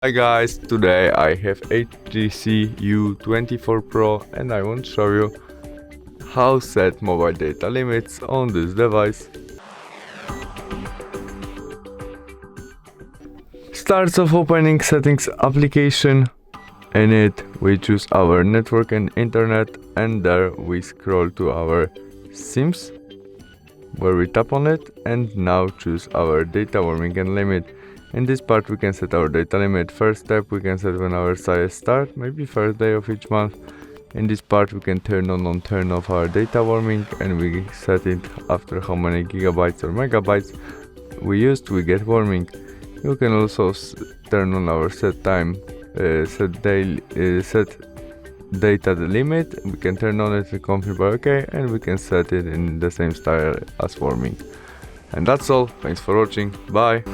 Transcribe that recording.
Hi guys, today I have HTC U24 Pro and I want to show you how set mobile data limits on this device. Starts off opening settings application. In it we choose our network and internet, and there we scroll to our SIMs where we tap on it and now choose our data warming and limit. In this part we can set our data limit. First step, we can set when our sales start, maybe first day of each month. In this part we can turn on or turn off our data warming, and we set it after how many gigabytes or megabytes we used, we get warming. You can also turn on our set time, set data limit. We can turn on it and confirm by OK, and we can set it in the same style as warming. And that's all. Thanks for watching. Bye.